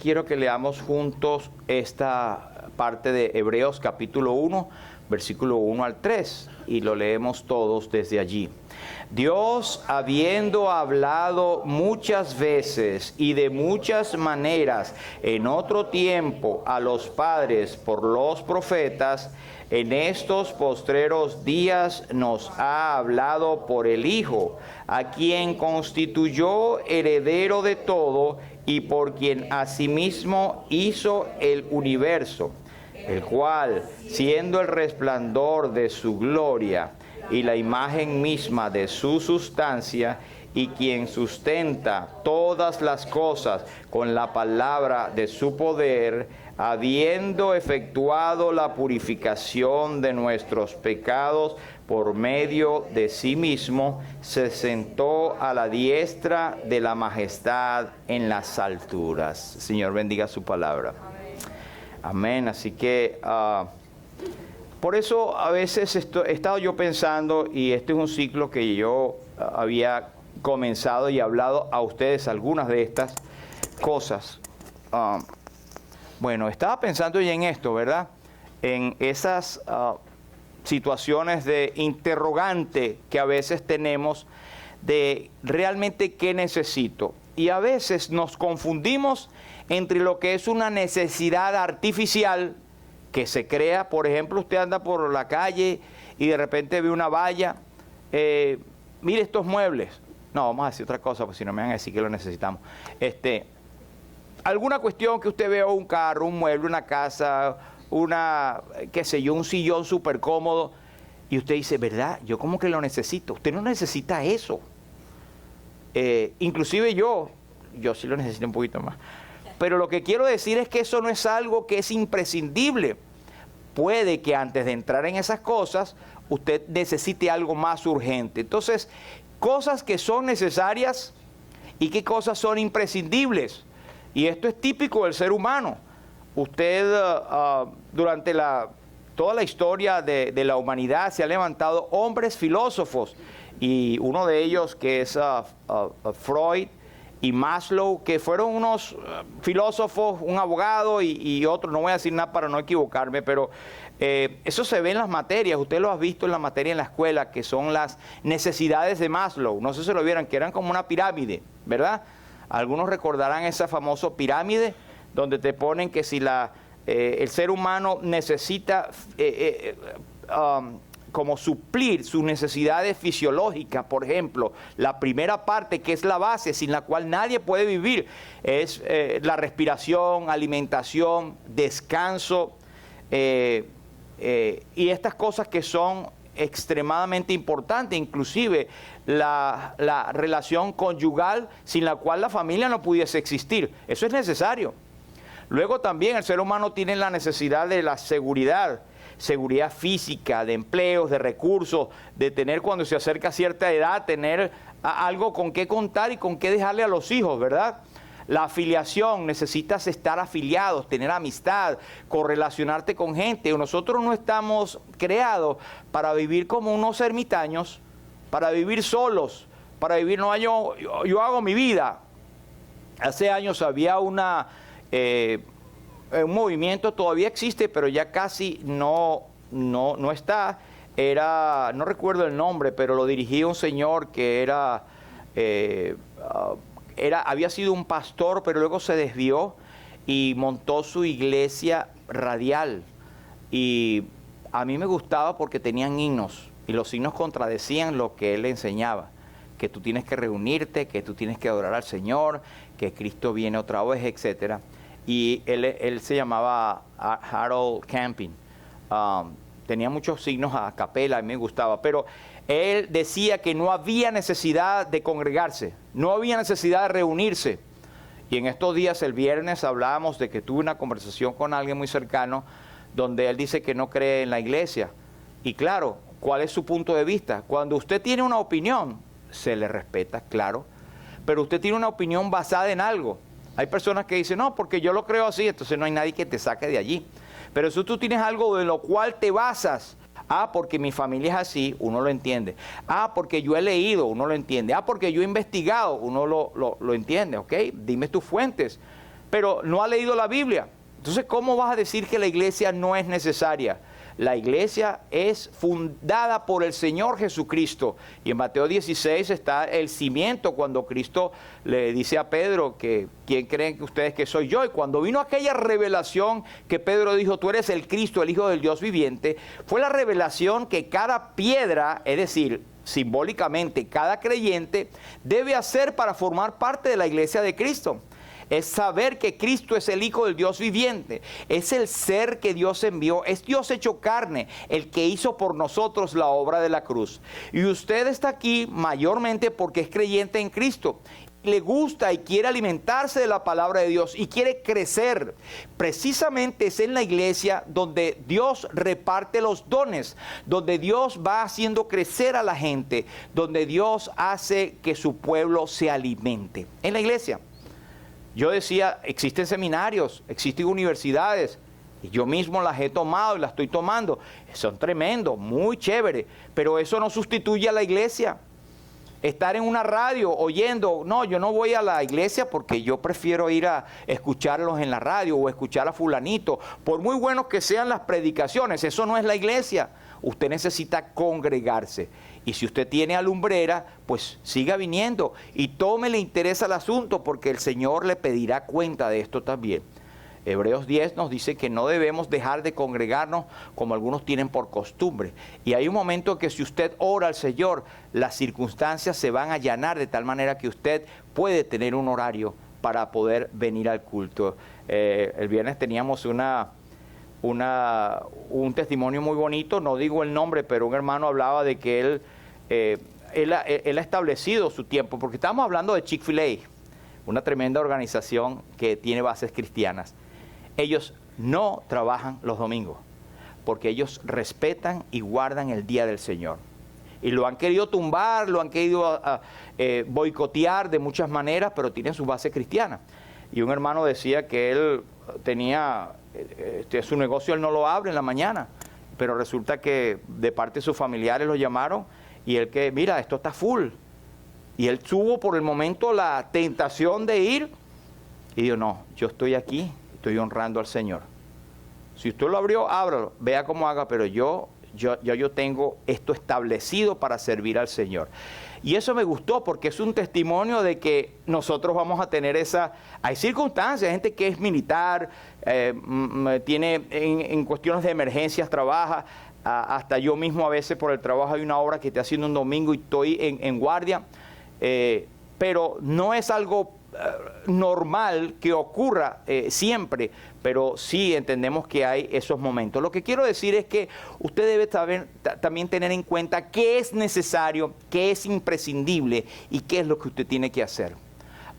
Quiero que leamos juntos esta parte de Hebreos capítulo 1, versículo 1 al 3, y lo leemos todos desde allí. Dios, habiendo hablado muchas veces y de muchas maneras en otro tiempo a los padres por los profetas, en estos postreros días nos ha hablado por el Hijo, a quien constituyó heredero de todo y por quien asimismo hizo el universo, el cual, siendo el resplandor de su gloria y la imagen misma de su sustancia, y quien sustenta todas las cosas con la palabra de su poder, habiendo efectuado la purificación de nuestros pecados por medio de sí mismo, se sentó a la diestra de la majestad en las alturas. Señor, bendiga su palabra. Amén. Así que por eso a veces he estado yo pensando, y este es un ciclo que yo había comenzado y hablado a ustedes algunas de estas cosas. Bueno, estaba pensando ya en esto, ¿verdad? En esas situaciones de interrogante que a veces tenemos de realmente qué necesito. Y a veces nos confundimos entre lo que es una necesidad artificial que se crea. Por ejemplo, usted anda por la calle y de repente ve una valla. Mire estos muebles. No, vamos a decir otra cosa, porque si no me van a decir que lo necesitamos. Alguna cuestión que usted vea, un carro, un mueble, una casa, qué sé yo, un sillón súper cómodo, y usted dice, ¿verdad? Yo como que lo necesito. Usted no necesita eso. Inclusive yo sí lo necesito un poquito más. Pero lo que quiero decir es que eso no es algo que es imprescindible. Puede que antes de entrar en esas cosas, usted necesite algo más urgente. Entonces, cosas que son necesarias y qué cosas son imprescindibles. Y esto es típico del ser humano. Usted durante toda la historia de la humanidad se han levantado hombres filósofos, y uno de ellos que es Freud y Maslow, que fueron unos filósofos, un abogado y otro, no voy a decir nada para no equivocarme, pero eso se ve en las materias. Usted lo ha visto en la materia en la escuela, que son las necesidades de Maslow. No sé si lo vieran, que eran como una pirámide, ¿verdad? Algunos recordarán esa famosa pirámide donde te ponen que si el ser humano necesita como suplir sus necesidades fisiológicas. Por ejemplo, la primera parte, que es la base, sin la cual nadie puede vivir, es la respiración, alimentación, descanso, y estas cosas que son extremadamente importantes, inclusive la relación conyugal, sin la cual la familia no pudiese existir. Eso es necesario. Luego también el ser humano tiene la necesidad de la seguridad física, de empleos, de recursos, de tener, cuando se acerca a cierta edad, tener algo con qué contar y con qué dejarle a los hijos, ¿verdad? La afiliación, necesitas estar afiliados, tener amistad, correlacionarte con gente. Nosotros no estamos creados para vivir como unos ermitaños, para vivir solos, para vivir, no, yo hago mi vida. Hace años había un movimiento, todavía existe, pero ya casi no está. No recuerdo el nombre, pero lo dirigía un señor que había sido un pastor, pero luego se desvió y montó su iglesia radial. Y a mí me gustaba porque tenían himnos, y los himnos contradecían lo que él enseñaba, que tú tienes que reunirte, que tú tienes que adorar al Señor, que Cristo viene otra vez, etcétera. Y él se llamaba Harold Camping. Tenía muchos signos a capela, a mí me gustaba, pero él decía que no había necesidad de congregarse, no había necesidad de reunirse. Y en estos días, el viernes, hablábamos de que tuve una conversación con alguien muy cercano, donde él dice que no cree en la iglesia. Y claro, ¿cuál es su punto de vista? Cuando usted tiene una opinión, se le respeta, claro, pero usted tiene una opinión basada en algo. Hay personas que dicen, no, porque yo lo creo así, entonces no hay nadie que te saque de allí. Pero si tú tienes algo de lo cual te basas, porque mi familia es así, uno lo entiende. Porque yo he leído, uno lo entiende. Porque yo he investigado, uno lo entiende, ¿ok? Dime tus fuentes. pero no ha leído la Biblia. Entonces, ¿cómo vas a decir que la iglesia no es necesaria? La iglesia es fundada por el Señor Jesucristo. Y en Mateo 16 está el cimiento cuando Cristo le dice a Pedro que ¿quién creen que ustedes que soy yo? Y cuando vino aquella revelación que Pedro dijo, tú eres el Cristo, el Hijo del Dios viviente, fue la revelación que cada piedra, es decir, simbólicamente cada creyente, debe hacer para formar parte de la iglesia de Cristo. Es saber que Cristo es el Hijo del Dios viviente, es el ser que Dios envió, es Dios hecho carne, el que hizo por nosotros la obra de la cruz. Y usted está aquí mayormente porque es creyente en Cristo, le gusta y quiere alimentarse de la palabra de Dios y quiere crecer. Precisamente es en la iglesia donde Dios reparte los dones, donde Dios va haciendo crecer a la gente, donde Dios hace que su pueblo se alimente. En la iglesia. Yo decía, existen seminarios, existen universidades, y yo mismo las he tomado y las estoy tomando. Son tremendos, muy chéveres, pero eso no sustituye a la iglesia. Estar en una radio oyendo, no, yo no voy a la iglesia porque yo prefiero ir a escucharlos en la radio o escuchar a fulanito. Por muy buenos que sean las predicaciones, eso no es la iglesia. Usted necesita congregarse. Y si usted tiene alumbrera, pues siga viniendo y tómele interés al asunto porque el Señor le pedirá cuenta de esto también. Hebreos 10 nos dice que no debemos dejar de congregarnos como algunos tienen por costumbre. Y hay un momento que si usted ora al Señor, las circunstancias se van a allanar de tal manera que usted puede tener un horario para poder venir al culto. El viernes teníamos un testimonio muy bonito, no digo el nombre, pero un hermano hablaba de que él ha establecido su tiempo, porque estamos hablando de Chick-fil-A, una tremenda organización que tiene bases cristianas. Ellos no trabajan los domingos, porque ellos respetan y guardan el día del Señor. Y lo han querido tumbar, lo han querido boicotear de muchas maneras, pero tienen su base cristiana. Y un hermano decía que él tenía, su negocio él no lo abre en la mañana, pero resulta que de parte de sus familiares lo llamaron y él que, mira, esto está full. Y él tuvo por el momento la tentación de ir y dijo, no, yo estoy aquí, estoy honrando al Señor. Si usted lo abrió, ábralo, vea cómo haga, pero yo tengo esto establecido para servir al Señor. Y eso me gustó porque es un testimonio de que nosotros vamos a tener hay circunstancias, gente que es militar, tiene en cuestiones de emergencias, trabaja, hasta yo mismo a veces por el trabajo hay una obra que estoy haciendo un domingo y estoy en guardia, pero no es algo normal que ocurra siempre, pero sí entendemos que hay esos momentos. Lo que quiero decir es que usted debe también tener en cuenta qué es necesario, qué es imprescindible y qué es lo que usted tiene que hacer.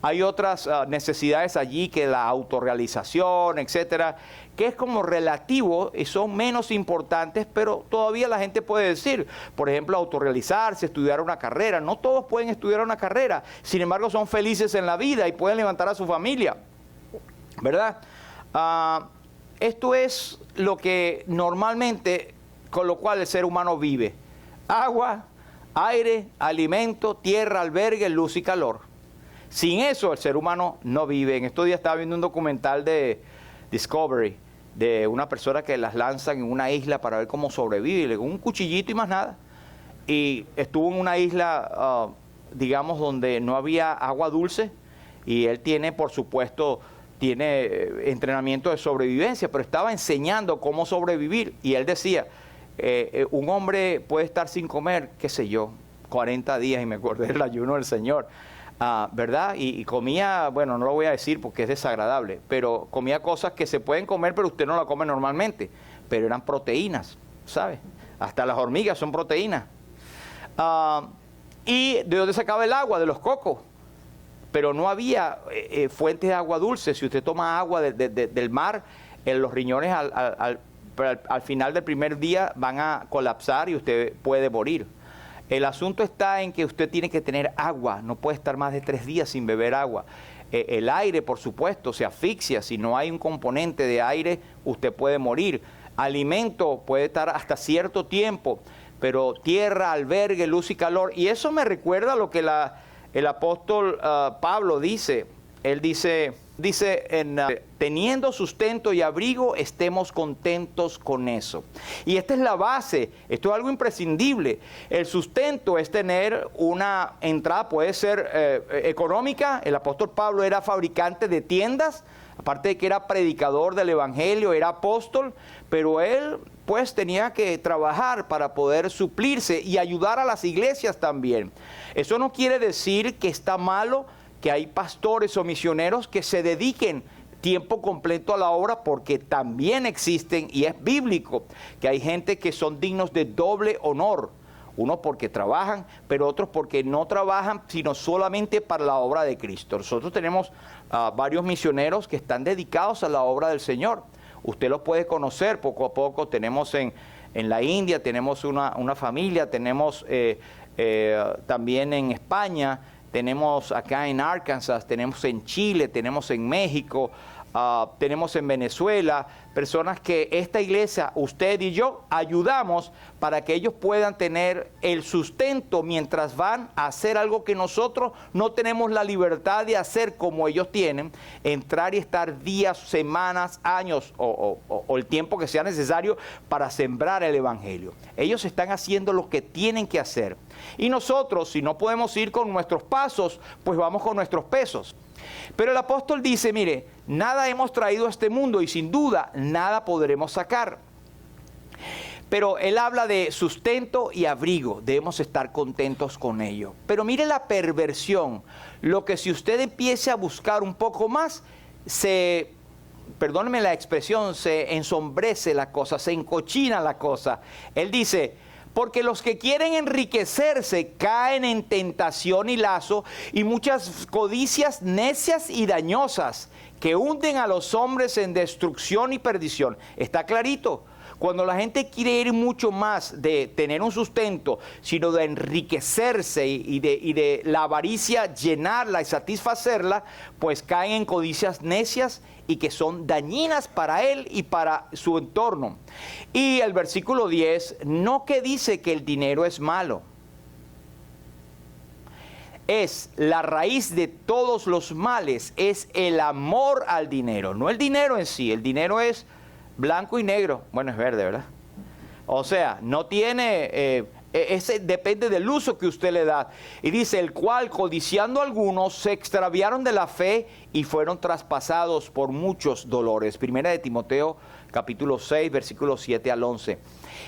Hay otras necesidades allí que la autorrealización, etcétera, que es como relativo y son menos importantes, pero todavía la gente puede decir, por ejemplo, autorrealizarse, estudiar una carrera. No todos pueden estudiar una carrera, sin embargo son felices en la vida y pueden levantar a su familia, ¿verdad? Esto es lo que normalmente, con lo cual el ser humano vive: agua, aire, alimento, tierra, albergue, luz y calor. Sin eso el ser humano no vive. En estos días estaba viendo un documental de Discovery de una persona que las lanzan en una isla para ver cómo sobrevive, con un cuchillito y más nada. Y estuvo en una isla, digamos, donde no había agua dulce y él tiene, por supuesto, entrenamiento de sobrevivencia, pero estaba enseñando cómo sobrevivir. Y él decía, un hombre puede estar sin comer, qué sé yo, 40 días, y me acordé del ayuno del Señor. ¿Verdad? Y comía, bueno, no lo voy a decir porque es desagradable, pero comía cosas que se pueden comer, pero usted no la come normalmente, pero eran proteínas, ¿sabe? Hasta las hormigas son proteínas. ¿Y de dónde sacaba el agua? De los cocos. Pero no había fuentes de agua dulce. Si usted toma agua del mar, los riñones al final del primer día van a colapsar y usted puede morir. El asunto está en que usted tiene que tener agua, no puede estar más de 3 días sin beber agua. El aire, por supuesto, se asfixia. Si no hay un componente de aire, usted puede morir. Alimento puede estar hasta cierto tiempo, pero tierra, albergue, luz y calor. Y eso me recuerda a lo que el apóstol Pablo dice. Él dice, Dice, teniendo sustento y abrigo, estemos contentos con eso. Y esta es la base, esto es algo imprescindible. El sustento es tener una entrada, puede ser económica. El apóstol Pablo era fabricante de tiendas, aparte de que era predicador del evangelio, era apóstol, pero él pues tenía que trabajar para poder suplirse y ayudar a las iglesias también. Eso no quiere decir que está malo que hay pastores o misioneros que se dediquen tiempo completo a la obra, porque también existen, y es bíblico, que hay gente que son dignos de doble honor. Unos porque trabajan, pero otros porque no trabajan, sino solamente para la obra de Cristo. Nosotros tenemos varios misioneros que están dedicados a la obra del Señor. Usted los puede conocer poco a poco. Tenemos en la India, tenemos una familia, tenemos también en España, tenemos acá en Arkansas, tenemos en Chile, tenemos en México, tenemos en Venezuela, personas que esta iglesia, usted y yo, ayudamos para que ellos puedan tener el sustento mientras van a hacer algo que nosotros no tenemos la libertad de hacer como ellos tienen, entrar y estar días, semanas, años o el tiempo que sea necesario para sembrar el evangelio. Ellos están haciendo lo que tienen que hacer. Y nosotros, si no podemos ir con nuestros pasos, pues vamos con nuestros pesos. Pero el apóstol dice, mire, nada hemos traído a este mundo y sin duda nada podremos sacar. Pero él habla de sustento y abrigo, debemos estar contentos con ello. Pero mire la perversión, lo que si usted empiece a buscar un poco más, perdónenme la expresión, se ensombrece la cosa, se encochina la cosa. Él dice, porque los que quieren enriquecerse caen en tentación y lazo y muchas codicias necias y dañosas que hunden a los hombres en destrucción y perdición. Está clarito. Cuando la gente quiere ir mucho más de tener un sustento, sino de enriquecerse y de la avaricia llenarla y satisfacerla, pues caen en codicias necias y que son dañinas para él y para su entorno. Y el versículo 10, no que dice que el dinero es malo. Es la raíz de todos los males, es el amor al dinero, no el dinero en sí. El dinero es blanco y negro, bueno, es verde, ¿verdad? O sea, no tiene, ese depende del uso que usted le da. Y dice, el cual codiciando algunos se extraviaron de la fe y fueron traspasados por muchos dolores. Primera de Timoteo, capítulo 6, versículos 7 al 11.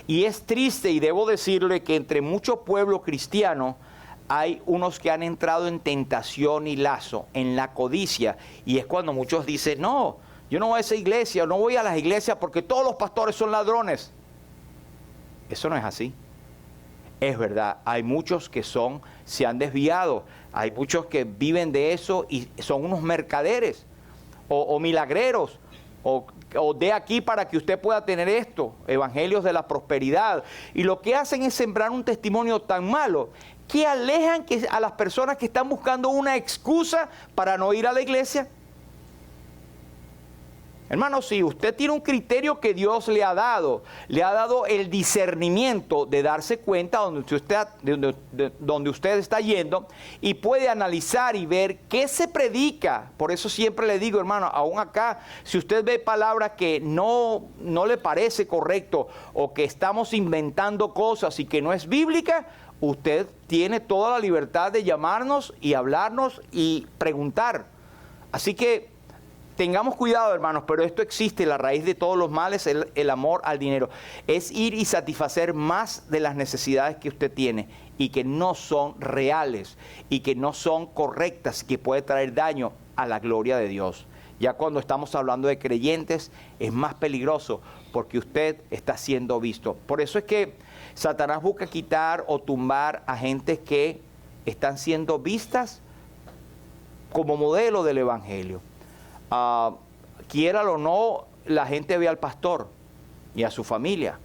Y es triste, y debo decirle que entre mucho pueblo cristiano hay unos que han entrado en tentación y lazo, en la codicia, y es cuando muchos dicen, no, yo no voy a esa iglesia, no voy a las iglesias porque todos los pastores son ladrones. Eso no es así. Es verdad, hay muchos que se han desviado, hay muchos que viven de eso y son unos mercaderes o milagreros, o de aquí para que usted pueda tener esto, evangelios de la prosperidad. Y lo que hacen es sembrar un testimonio tan malo que alejan a las personas que están buscando una excusa para no ir a la iglesia. Hermano, si usted tiene un criterio que Dios le ha dado el discernimiento de darse cuenta donde usted está yendo y puede analizar y ver qué se predica. Por eso siempre le digo, hermano, aún acá, si usted ve palabras que no le parece correcto o que estamos inventando cosas y que no es bíblica, usted tiene toda la libertad de llamarnos y hablarnos y preguntar. Así que tengamos cuidado, hermanos, pero esto existe, la raíz de todos los males, el amor al dinero. Es ir y satisfacer más de las necesidades que usted tiene y que no son reales y que no son correctas, que puede traer daño a la gloria de Dios. Ya cuando estamos hablando de creyentes es más peligroso porque usted está siendo visto. Por eso es que Satanás busca quitar o tumbar a gente que están siendo vistas como modelo del evangelio. Quiéralo o no, la gente ve al pastor y a su familia.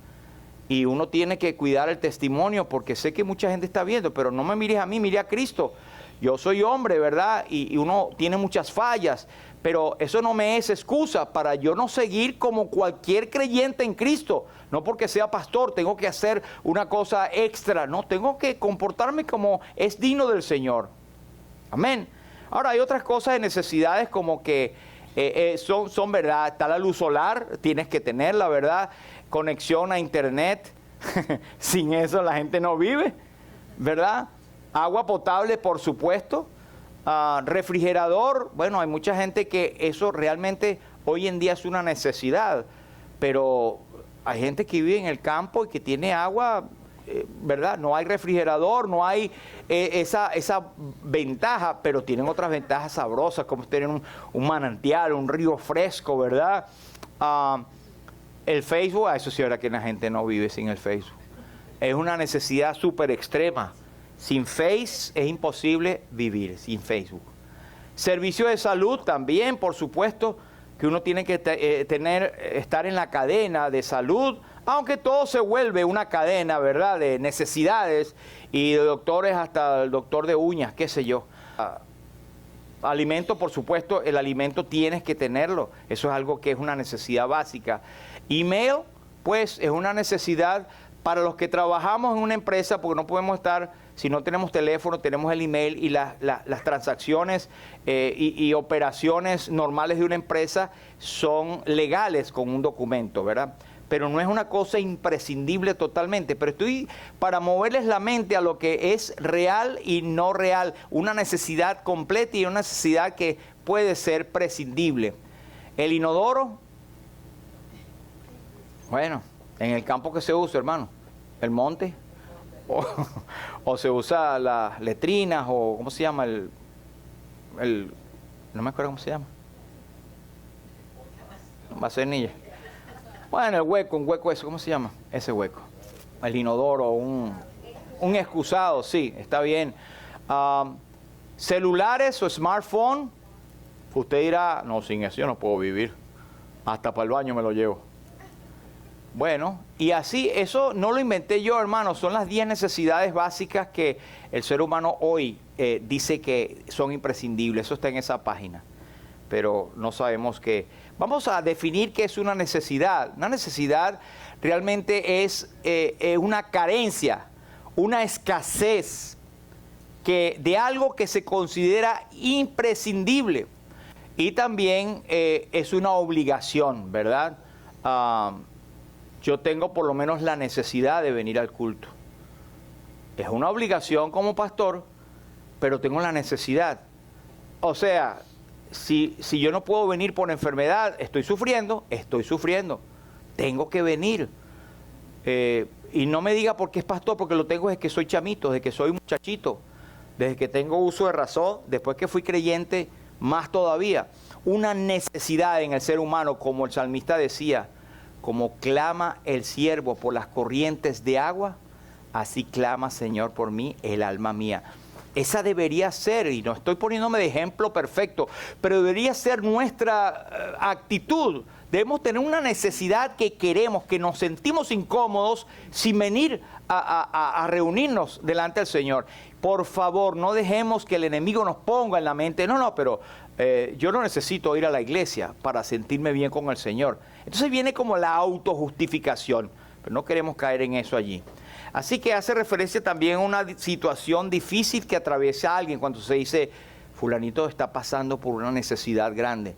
Y uno tiene que cuidar el testimonio porque sé que mucha gente está viendo, pero no me mires a mí, mire a Cristo. Yo soy hombre, ¿verdad? Y uno tiene muchas fallas, pero eso no me es excusa para yo no seguir como cualquier creyente en Cristo. No porque sea pastor, tengo que hacer una cosa extra, no, tengo que comportarme como es digno del Señor. Amén. Ahora hay otras cosas de necesidades como que son verdad. Está la luz solar, tienes que tenerla, ¿verdad? Conexión a internet, sin eso la gente no vive, ¿verdad? Agua potable, por supuesto. Refrigerador, bueno, hay mucha gente que eso realmente hoy en día es una necesidad, pero hay gente que vive en el campo y que tiene agua, ¿verdad? No hay refrigerador, no hay esa ventaja, pero tienen otras ventajas sabrosas, como tener un manantial, un río fresco, ¿verdad? El Facebook, eso sí, ahora que la gente no vive sin el Facebook. Es una necesidad súper extrema. Sin Face es imposible vivir, sin Facebook. Servicio de salud también, por supuesto, que uno tiene que estar en la cadena de salud, aunque todo se vuelve una cadena, ¿verdad?, de necesidades y de doctores hasta el doctor de uñas, qué sé yo. Alimento, por supuesto, el alimento tienes que tenerlo, eso es algo que es una necesidad básica. Email, pues, es una necesidad para los que trabajamos en una empresa, porque no podemos estar... Si no tenemos teléfono, tenemos el email y las transacciones y operaciones normales de una empresa son legales con un documento, ¿verdad? Pero no es una cosa imprescindible totalmente. Pero estoy para moverles la mente a lo que es real y no real. Una necesidad completa y una necesidad que puede ser prescindible. El inodoro, bueno, en el campo que se usa, hermano, el monte. O se usa las letrinas, o ¿cómo se llama? No me acuerdo cómo se llama. Vasenilla. Bueno, un hueco eso, ¿cómo se llama? Ese hueco. El inodoro, un excusado, sí, está bien. Celulares o smartphone, usted dirá, no, sin eso yo no puedo vivir. Hasta para el baño me lo llevo. Bueno, y así, eso no lo inventé yo, hermano, son las 10 necesidades básicas que el ser humano hoy dice que son imprescindibles, eso está en esa página, pero no sabemos qué. Vamos a definir qué es una necesidad. Una necesidad realmente es una carencia, una escasez de algo que se considera imprescindible, y también es una obligación, ¿verdad? Yo tengo por lo menos la necesidad de venir al culto. Es una obligación como pastor, pero tengo la necesidad. O sea, si yo no puedo venir por enfermedad, estoy sufriendo. Tengo que venir. Y no me diga por qué es pastor, porque lo tengo desde que soy chamito, desde que soy muchachito, desde que tengo uso de razón, después que fui creyente, más todavía. Una necesidad en el ser humano, como el salmista decía, como clama el siervo por las corrientes de agua, así clama, Señor, por mí, el alma mía. Esa debería ser, y no estoy poniéndome de ejemplo perfecto, pero debería ser nuestra actitud. Debemos tener una necesidad que queremos, que nos sentimos incómodos sin venir a reunirnos delante del Señor. Por favor, no dejemos que el enemigo nos ponga en la mente, pero yo no necesito ir a la iglesia para sentirme bien con el Señor. Entonces viene como la autojustificación, pero no queremos caer en eso allí. Así que hace referencia también a una situación difícil que atraviesa alguien cuando se dice, fulanito está pasando por una necesidad grande.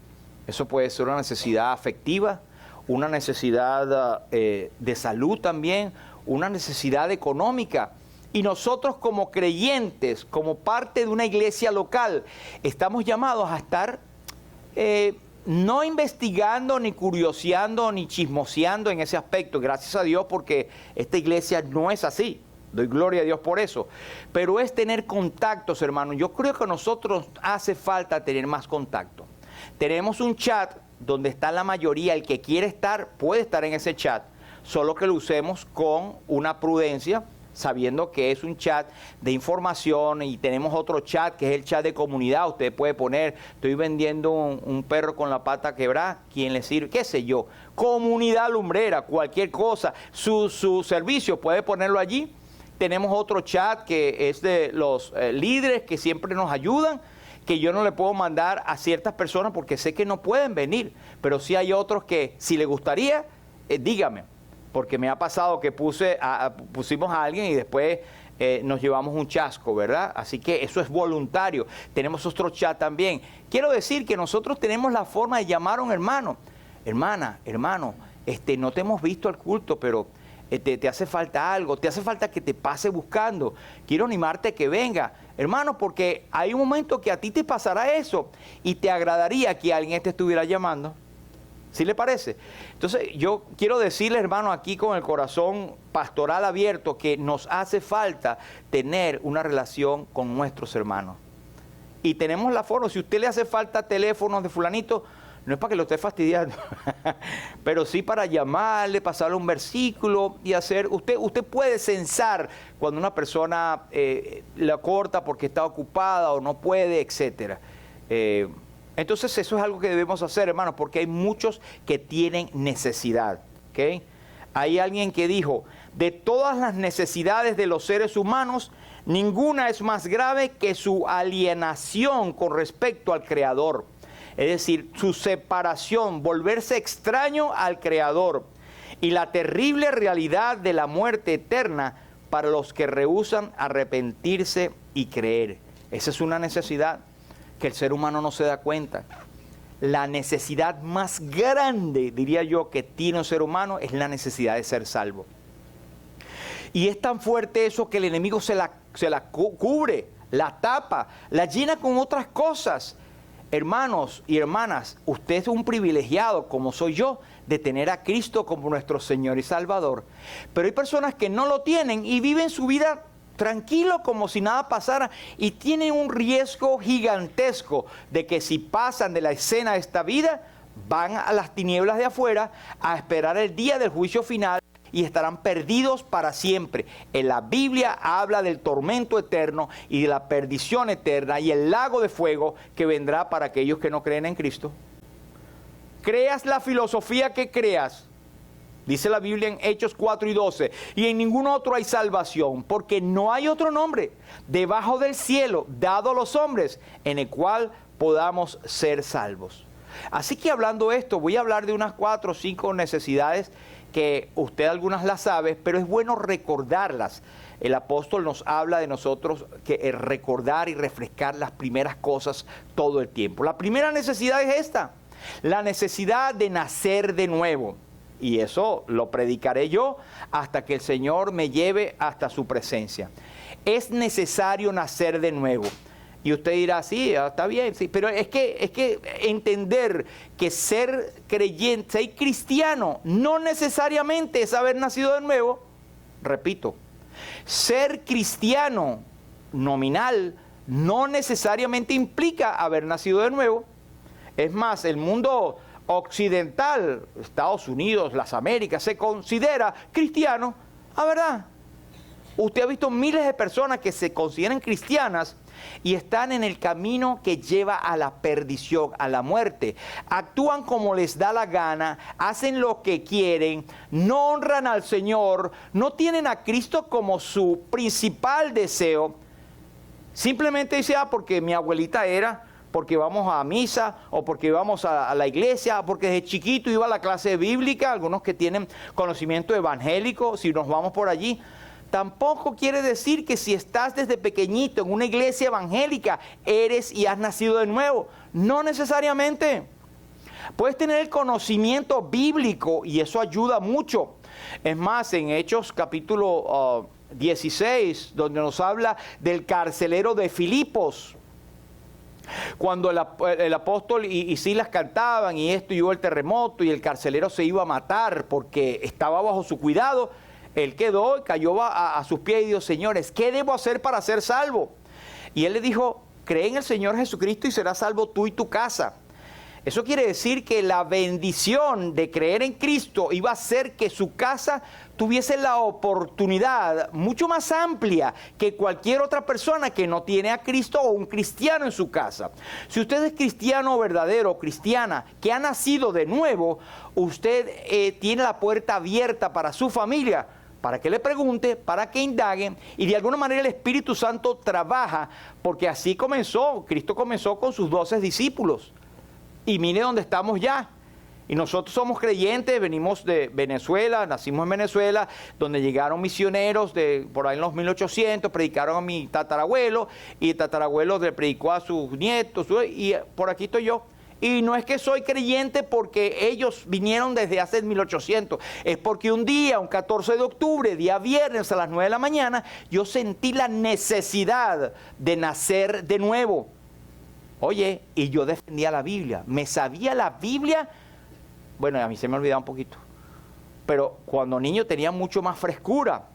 Eso puede ser una necesidad afectiva, una necesidad de salud también, una necesidad económica. Y nosotros como creyentes, como parte de una iglesia local, estamos llamados a estar no investigando, ni curioseando, ni chismoseando en ese aspecto. Gracias a Dios, porque esta iglesia no es así. Doy gloria a Dios por eso. Pero es tener contactos, hermanos. Yo creo que a nosotros hace falta tener más contacto. Tenemos un chat donde está la mayoría. El que quiere estar, puede estar en ese chat. Solo que lo usemos con una prudencia, sabiendo que es un chat de información, y tenemos otro chat que es el chat de comunidad. Usted puede poner, estoy vendiendo un perro con la pata quebrada, ¿quién le sirve? ¿Qué sé yo? Comunidad lumbrera, cualquier cosa, su servicio, puede ponerlo allí. Tenemos otro chat que es de los líderes que siempre nos ayudan, que yo no le puedo mandar a ciertas personas porque sé que no pueden venir, pero sí hay otros que si le gustaría, dígame. Porque me ha pasado que pusimos a alguien y después nos llevamos un chasco, ¿verdad? Así que eso es voluntario. Tenemos otro chat también. Quiero decir que nosotros tenemos la forma de llamar a un hermano. Hermana, hermano, no te hemos visto al culto, pero te hace falta algo, te hace falta que te pase buscando. Quiero animarte a que venga. Hermano, porque hay un momento que a ti te pasará eso y te agradaría que alguien te estuviera llamando. ¿Sí le parece? Entonces, yo quiero decirle, hermano, aquí con el corazón pastoral abierto, que nos hace falta tener una relación con nuestros hermanos. Y tenemos la forma. Si a usted le hace falta teléfonos de fulanito, no es para que lo esté fastidiando, pero sí para llamarle, pasarle un versículo y hacer... Usted puede censar cuando una persona la corta porque está ocupada o no puede, etc. Entonces eso es algo que debemos hacer, hermanos, porque hay muchos que tienen necesidad. ¿Okay? Hay alguien que dijo, de todas las necesidades de los seres humanos, ninguna es más grave que su alienación con respecto al Creador. Es decir, su separación, volverse extraño al Creador y la terrible realidad de la muerte eterna para los que rehúsan arrepentirse y creer. Esa es una necesidad que el ser humano no se da cuenta. La necesidad más grande, diría yo, que tiene un ser humano es la necesidad de ser salvo. Y es tan fuerte eso que el enemigo se la cubre, la tapa, la llena con otras cosas. Hermanos y hermanas, usted es un privilegiado, como soy yo, de tener a Cristo como nuestro Señor y Salvador. Pero hay personas que no lo tienen y viven su vida tranquilo como si nada pasara y tienen un riesgo gigantesco de que si pasan de la escena de esta vida, van a las tinieblas de afuera a esperar el día del juicio final y estarán perdidos para siempre. En la Biblia habla del tormento eterno y de la perdición eterna y el lago de fuego que vendrá para aquellos que no creen en Cristo. Creas la filosofía que creas, dice la Biblia en Hechos 4 y 12, y en ningún otro hay salvación, porque no hay otro nombre debajo del cielo dado a los hombres en el cual podamos ser salvos. Así que hablando esto, voy a hablar de unas 4 o 5 necesidades que usted algunas las sabe, pero es bueno recordarlas. El apóstol nos habla de nosotros que recordar y refrescar las primeras cosas todo el tiempo. La primera necesidad es esta, la necesidad de nacer de nuevo. Y eso lo predicaré yo hasta que el Señor me lleve hasta su presencia. Es necesario nacer de nuevo. Y usted dirá, sí, está bien, sí, pero es que entender que ser creyente, ser cristiano, no necesariamente es haber nacido de nuevo. Repito, ser cristiano nominal no necesariamente implica haber nacido de nuevo. Es más, el mundo occidental, Estados Unidos, las Américas, se considera cristiano. ¿Ah, verdad? Usted ha visto miles de personas que se consideran cristianas y están en el camino que lleva a la perdición, a la muerte. Actúan como les da la gana, hacen lo que quieren, no honran al Señor, no tienen a Cristo como su principal deseo. Simplemente dice, porque mi abuelita era, porque vamos a misa, o porque vamos a la iglesia, porque desde chiquito iba a la clase bíblica, algunos que tienen conocimiento evangélico, si nos vamos por allí. Tampoco quiere decir que si estás desde pequeñito en una iglesia evangélica, eres y has nacido de nuevo. No necesariamente. Puedes tener el conocimiento bíblico y eso ayuda mucho. Es más, en Hechos capítulo 16, donde nos habla del carcelero de Filipos, cuando el apóstol y Silas cantaban y esto y hubo el terremoto y el carcelero se iba a matar porque estaba bajo su cuidado, él quedó y cayó a sus pies y dijo, señores, ¿qué debo hacer para ser salvo? Y él le dijo, cree en el Señor Jesucristo y serás salvo tú y tu casa. Eso quiere decir que la bendición de creer en Cristo iba a hacer que su casa tuviese la oportunidad mucho más amplia que cualquier otra persona que no tiene a Cristo o un cristiano en su casa. Si usted es cristiano verdadero o cristiana que ha nacido de nuevo, usted tiene la puerta abierta para su familia, para que le pregunte, para que indague, y de alguna manera el Espíritu Santo trabaja, porque así comenzó, Cristo comenzó con sus 12 discípulos. Y mire dónde estamos ya. Y nosotros somos creyentes, venimos de Venezuela, nacimos en Venezuela, donde llegaron misioneros por ahí en los 1800, predicaron a mi tatarabuelo, y el tatarabuelo le predicó a sus nietos, y por aquí estoy yo. Y no es que soy creyente porque ellos vinieron desde hace 1800, es porque un día, un 14 de octubre, día viernes a las 9 de la mañana, yo sentí la necesidad de nacer de nuevo. Oye, y yo defendía la Biblia, me sabía la Biblia. Bueno, a mí se me olvidaba un poquito, pero cuando niño tenía mucho más frescura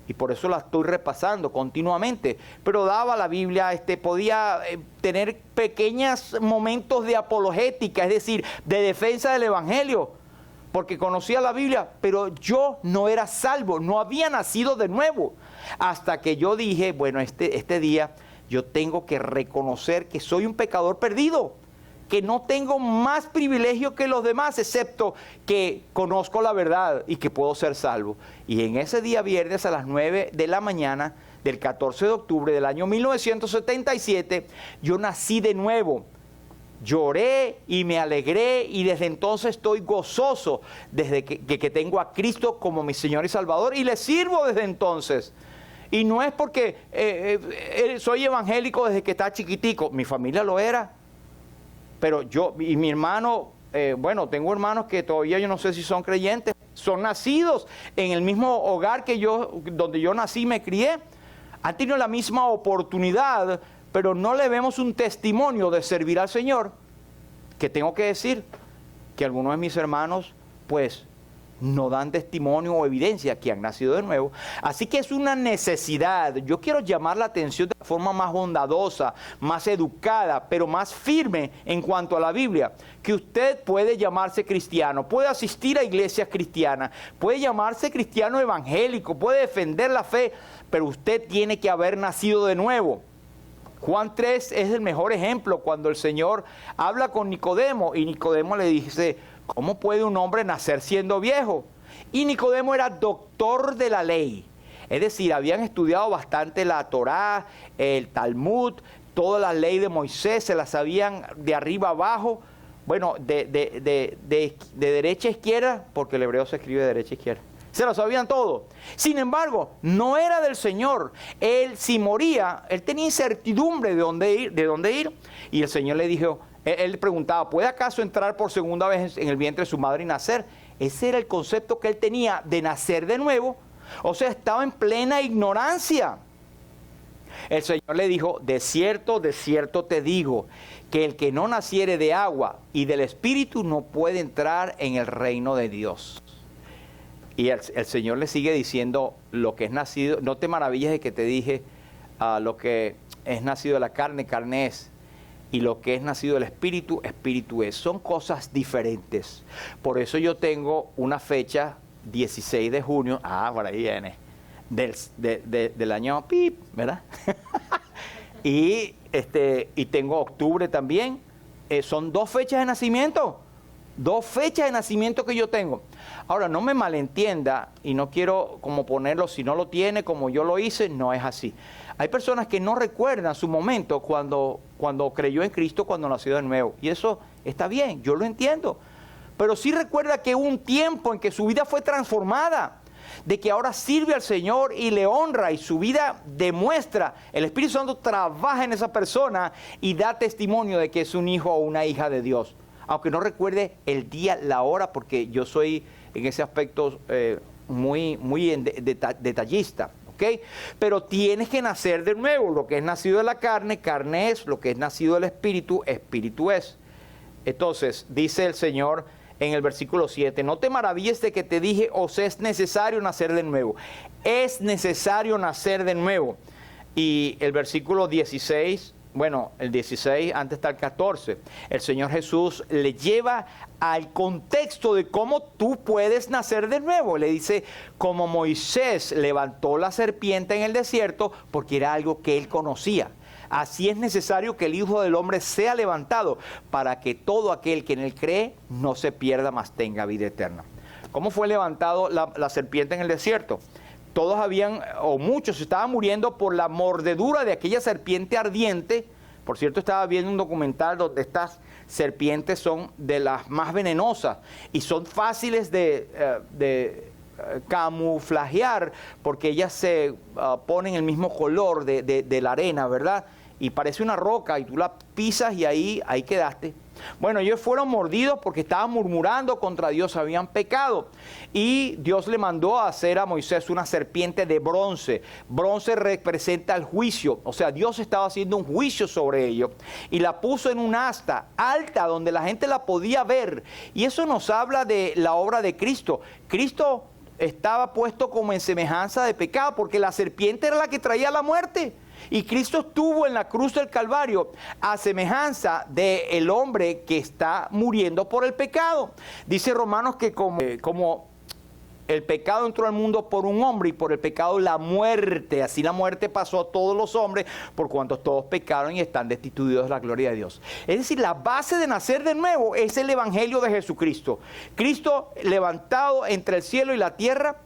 y por eso la estoy repasando continuamente. Pero daba la Biblia, podía tener pequeños momentos de apologética, es decir, de defensa del Evangelio, porque conocía la Biblia, pero yo no era salvo, no había nacido de nuevo, hasta que yo dije, bueno, este día yo tengo que reconocer que soy un pecador perdido, que no tengo más privilegio que los demás, excepto que conozco la verdad y que puedo ser salvo. Y en ese día viernes a las 9 de la mañana del 14 de octubre del año 1977, yo nací de nuevo. Lloré y me alegré y desde entonces estoy gozoso desde que tengo a Cristo como mi Señor y Salvador y le sirvo desde entonces. Y no es porque soy evangélico desde que estaba chiquitico, mi familia lo era. Pero yo y mi hermano, bueno, tengo hermanos que todavía yo no sé si son creyentes, son nacidos en el mismo hogar que yo, donde yo nací y me crié, han tenido la misma oportunidad, pero no le vemos un testimonio de servir al Señor. Que tengo que decir que algunos de mis hermanos, pues, no dan testimonio o evidencia que han nacido de nuevo. Así que es una necesidad. Yo quiero llamar la atención de la forma más bondadosa, más educada, pero más firme en cuanto a la Biblia, que usted puede llamarse cristiano, puede asistir a iglesias cristianas, puede llamarse cristiano evangélico, puede defender la fe, pero usted tiene que haber nacido de nuevo. Juan 3 es el mejor ejemplo cuando el Señor habla con Nicodemo y Nicodemo le dice, ¿cómo puede un hombre nacer siendo viejo? Y Nicodemo era doctor de la ley. Es decir, habían estudiado bastante la Torá, el Talmud, toda la ley de Moisés, se la sabían de arriba abajo. Bueno, de derecha a izquierda, porque el hebreo se escribe de derecha a izquierda. Se lo sabían todo. Sin embargo, no era del Señor. Él, si moría, él tenía incertidumbre de dónde ir. Y el Señor le dijo, él le preguntaba, ¿puede acaso entrar por segunda vez en el vientre de su madre y nacer? Ese era el concepto que él tenía de nacer de nuevo. O sea, estaba en plena ignorancia. El Señor le dijo, de cierto te digo, que el que no naciere de agua y del Espíritu no puede entrar en el reino de Dios. Y el Señor le sigue diciendo, lo que es nacido, no te maravilles de que te dije, lo que es nacido de la carne, carne es. Y lo que es nacido del Espíritu, Espíritu es. Son cosas diferentes. Por eso yo tengo una fecha, 16 de junio, por ahí viene, del año pip, ¿verdad? y tengo octubre también. Son 2 fechas de nacimiento. 2 fechas de nacimiento que yo tengo. Ahora, no me malentienda, y no quiero como ponerlo, si no lo tiene como yo lo hice, no es así. Hay personas que no recuerdan su momento cuando creyó en Cristo, cuando nació de nuevo. Y eso está bien, yo lo entiendo. Pero sí recuerda que hubo un tiempo en que su vida fue transformada, de que ahora sirve al Señor y le honra y su vida demuestra, el Espíritu Santo trabaja en esa persona y da testimonio de que es un hijo o una hija de Dios. Aunque no recuerde el día, la hora, porque yo soy en ese aspecto muy detallista. ¿Okay? Pero tienes que nacer de nuevo. Lo que es nacido de la carne, carne es. Lo que es nacido del Espíritu, Espíritu es. Entonces, dice el Señor en el versículo 7, no te maravilles de que te dije, os es necesario nacer de nuevo. Es necesario nacer de nuevo. Y el versículo 16, bueno, el 16, antes está el 14. El Señor Jesús le lleva al contexto de cómo tú puedes nacer de nuevo. Le dice, como Moisés levantó la serpiente en el desierto, porque era algo que él conocía. Así es necesario que el Hijo del Hombre sea levantado, para que todo aquel que en él cree no se pierda, mas tenga vida eterna. ¿Cómo fue levantado la serpiente en el desierto? Todos o muchos estaban muriendo por la mordedura de aquella serpiente ardiente. Por cierto, estaba viendo un documental donde estas serpientes son de las más venenosas y son fáciles de camuflajear porque ellas se ponen el mismo color de la arena, ¿verdad? Y parece una roca y tú la pisas y ahí quedaste. Bueno, ellos fueron mordidos porque estaban murmurando contra Dios, habían pecado. Y Dios le mandó a hacer a Moisés una serpiente de bronce. Bronce representa el juicio, o sea, Dios estaba haciendo un juicio sobre ellos. Y la puso en un asta alta donde la gente la podía ver. Y eso nos habla de la obra de Cristo. Cristo estaba puesto como en semejanza de pecado porque la serpiente era la que traía la muerte. Y Cristo estuvo en la cruz del Calvario a semejanza del hombre que está muriendo por el pecado. Dice Romanos que como el pecado entró al mundo por un hombre y por el pecado la muerte. Así la muerte pasó a todos los hombres por cuanto todos pecaron y están destituidos de la gloria de Dios. Es decir, la base de nacer de nuevo es el evangelio de Jesucristo. Cristo levantado entre el cielo y la tierra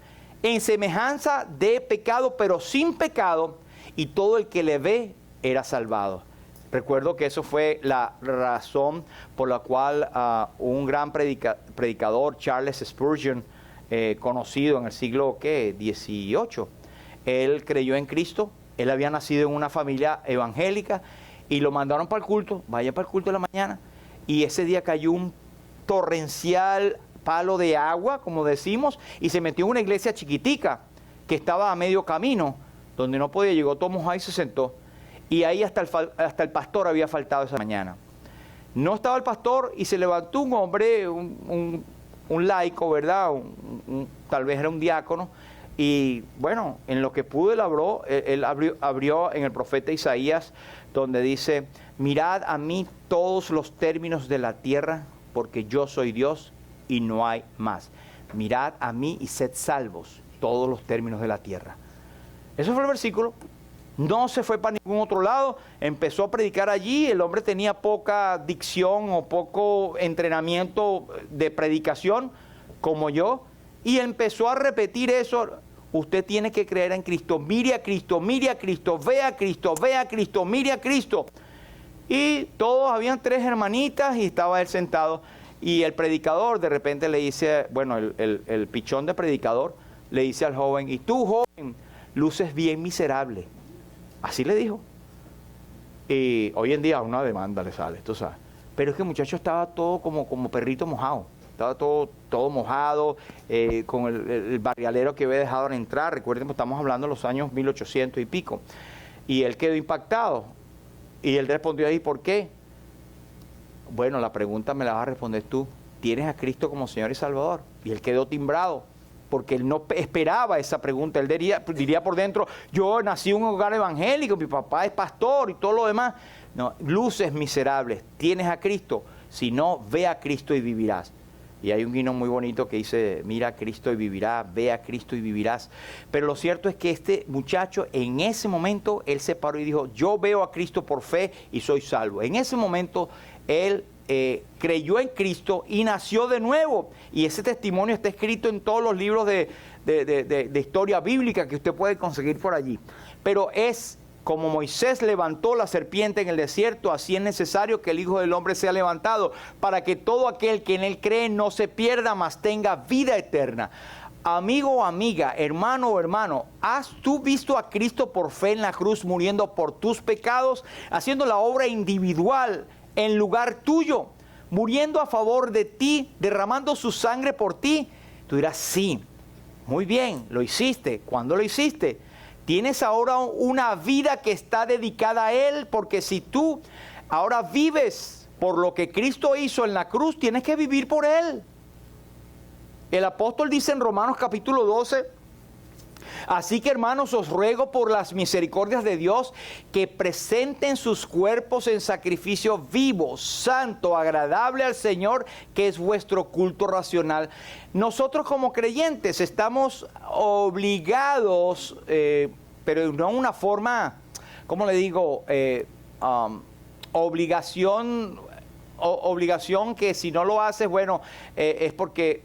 en semejanza de pecado, pero sin pecado. Y todo el que le ve era salvado. Recuerdo que eso fue la razón por la cual un gran predicador, Charles Spurgeon, conocido en el siglo XVIII, él creyó en Cristo, él había nacido en una familia evangélica y lo mandaron para el culto, vaya para el culto de la mañana, y ese día cayó un torrencial palo de agua, como decimos, y se metió en una iglesia chiquitica que estaba a medio camino, donde no podía, llegó todo mojado y se sentó. Y ahí hasta el pastor había faltado esa mañana. No estaba el pastor y se levantó un hombre, un laico, ¿verdad? Tal vez era un diácono. Y bueno, en lo que pudo él abrió en el profeta Isaías, donde dice, mirad a mí todos los términos de la tierra, porque yo soy Dios y no hay más. Mirad a mí y sed salvos, todos los términos de la tierra. Eso fue el versículo. No se fue para ningún otro lado. Empezó a predicar allí. El hombre tenía poca dicción o poco entrenamiento de predicación, como yo. Y empezó a repetir eso. Usted tiene que creer en Cristo. Mire a Cristo, mire a Cristo, ve a Cristo, ve a Cristo, mire a Cristo. Y todos, habían 3 hermanitas y estaba él sentado. Y el predicador de repente le dice, bueno, el pichón de predicador le dice al joven, y tú, joven, luces bien miserable. Así le dijo. Y hoy en día una demanda le sale, tú sabes. Pero es que el muchacho estaba todo como perrito mojado. Estaba todo mojado, con el barrialero que había dejado de entrar. Recuerden que estamos hablando de los años 1800 y pico. Y él quedó impactado. Y él respondió ahí, ¿por qué? Bueno, la pregunta me la vas a responder tú. ¿Tienes a Cristo como Señor y Salvador? Y él quedó timbrado, porque él no esperaba esa pregunta. Él diría por dentro, yo nací en un hogar evangélico, mi papá es pastor y todo lo demás. No, luces miserables, tienes a Cristo. Si no, ve a Cristo y vivirás. Y hay un himno muy bonito que dice, mira a Cristo y vivirás, ve a Cristo y vivirás. Pero lo cierto es que este muchacho, en ese momento, él se paró y dijo, yo veo a Cristo por fe y soy salvo. En ese momento, él creyó en Cristo y nació de nuevo. Y ese testimonio está escrito en todos los libros de historia bíblica que usted puede conseguir por allí. Pero es como Moisés levantó la serpiente en el desierto, así es necesario que el Hijo del Hombre sea levantado, para que todo aquel que en él cree no se pierda, mas tenga vida eterna. Amigo o amiga, hermano o hermano, ¿has tú visto a Cristo por fe en la cruz muriendo por tus pecados, haciendo la obra individual en lugar tuyo, muriendo a favor de ti, derramando su sangre por ti? Tú dirás, sí, muy bien, lo hiciste. ¿Cuándo lo hiciste? Tienes ahora una vida que está dedicada a Él, porque si tú ahora vives por lo que Cristo hizo en la cruz, tienes que vivir por Él. El apóstol dice en Romanos capítulo 12, así que hermanos, os ruego por las misericordias de Dios que presenten sus cuerpos en sacrificio vivo, santo, agradable al Señor, que es vuestro culto racional. Nosotros como creyentes estamos obligados, pero no una forma, ¿cómo le digo? Obligación que si no lo haces, bueno, es porque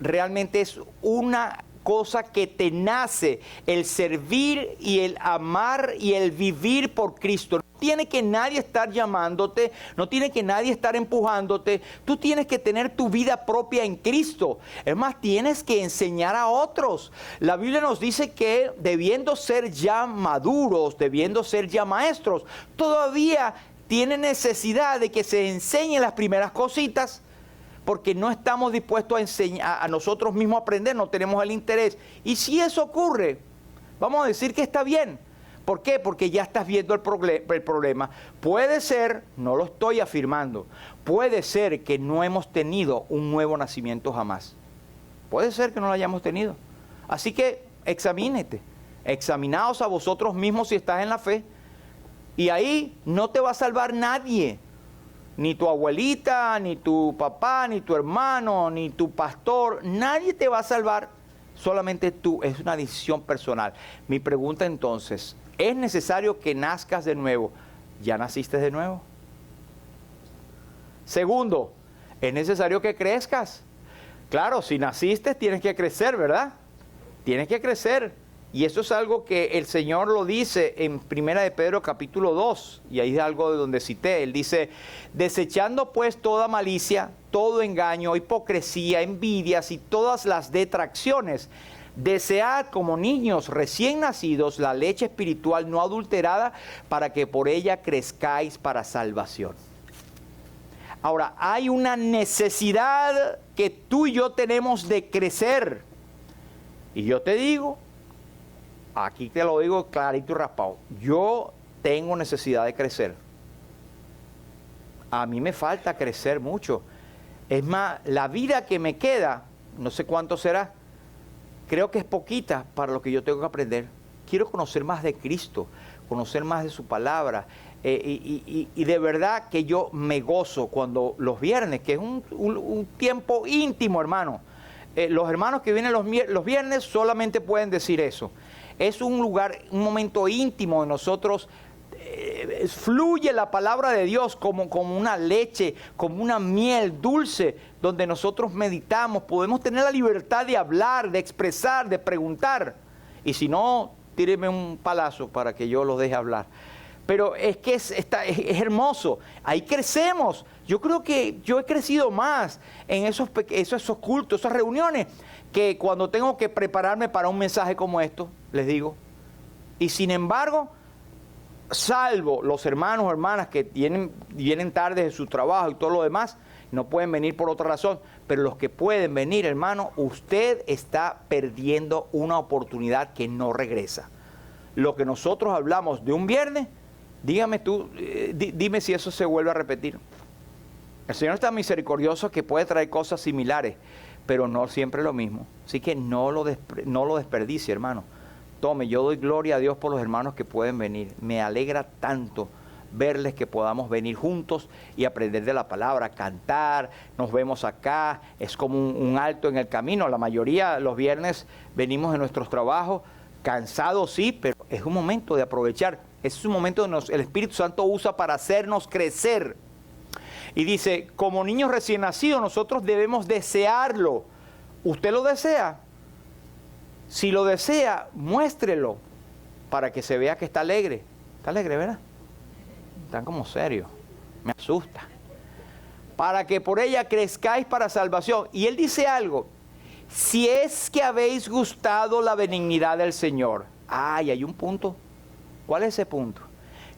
realmente es una cosa que te nace, el servir y el amar y el vivir por Cristo. tiene que nadie estar llamándote, no tiene que nadie estar empujándote. Tú tienes que tener tu vida propia en Cristo. Es más, tienes que enseñar a otros. La Biblia nos dice que debiendo ser ya maduros, debiendo ser ya maestros, todavía tiene necesidad de que se enseñen las primeras cositas, porque no estamos dispuestos a enseñar a nosotros mismos a aprender, no tenemos el interés. Y si eso ocurre, vamos a decir que está bien. ¿Por qué? Porque ya estás viendo el problema. Puede ser, no lo estoy afirmando, puede ser que no hemos tenido un nuevo nacimiento jamás. Puede ser que no lo hayamos tenido. Así que examínate, examinaos a vosotros mismos si estás en la fe. Y ahí no te va a salvar nadie. Ni tu abuelita, ni tu papá, ni tu hermano, ni tu pastor. Nadie te va a salvar, solamente tú. Es una decisión personal. Mi pregunta entonces, ¿es necesario que nazcas de nuevo? ¿Ya naciste de nuevo? Segundo, ¿es necesario que crezcas? Claro, si naciste tienes que crecer, ¿verdad? Tienes que crecer. Y eso es algo que el Señor lo dice en 1 de Pedro capítulo 2, y ahí es algo de donde cité. Él dice, desechando pues toda malicia, todo engaño, hipocresía, envidias y todas las detracciones, desead como niños recién nacidos la leche espiritual no adulterada, para que por ella crezcáis para salvación. Ahora, hay una necesidad que tú y yo tenemos de crecer. Y yo te digo, aquí te lo digo clarito y raspado, yo tengo necesidad de crecer. A mí me falta crecer mucho. Es más, la vida que me queda, no sé cuánto será, creo que es poquita para lo que yo tengo que aprender. Quiero conocer más de Cristo, conocer más de su palabra. Y de verdad que yo me gozo cuando los viernes, que es un tiempo íntimo, hermano. Los hermanos que vienen los viernes solamente pueden decir eso. Es un lugar, un momento íntimo de nosotros. Fluye la palabra de Dios como una leche, como una miel dulce, donde nosotros meditamos. Podemos tener la libertad de hablar, de expresar, de preguntar. Y si no, tíreme un palazo para que yo los deje hablar. Pero es que es hermoso. Ahí crecemos. Yo creo que yo he crecido más en esos cultos, esas reuniones, que cuando tengo que prepararme para un mensaje como esto, les digo. Y sin embargo, salvo los hermanos o hermanas que vienen tarde de su trabajo y todo lo demás, no pueden venir por otra razón, pero los que pueden venir, hermano, usted está perdiendo una oportunidad que no regresa. Lo que nosotros hablamos de un viernes, dígame tú, dime si eso se vuelve a repetir. El Señor está misericordioso, que puede traer cosas similares, pero no siempre lo mismo. Así que no lo desperdicie, hermano. Tome, yo doy gloria a Dios por los hermanos que pueden venir. Me alegra tanto verles que podamos venir juntos y aprender de la palabra, cantar. Nos vemos acá, es como un alto en el camino. La mayoría los viernes venimos de nuestros trabajos, cansados sí, pero es un momento de aprovechar. Es un momento que el Espíritu Santo usa para hacernos crecer. Y dice, como niños recién nacidos, nosotros debemos desearlo. ¿Usted lo desea? Si lo desea, muéstrelo para que se vea que está alegre. Está alegre, ¿verdad? Están como serios. Me asusta. Para que por ella crezcáis para salvación. Y él dice algo. Si es que habéis gustado la benignidad del Señor. Ay, hay un punto. ¿Cuál es ese punto?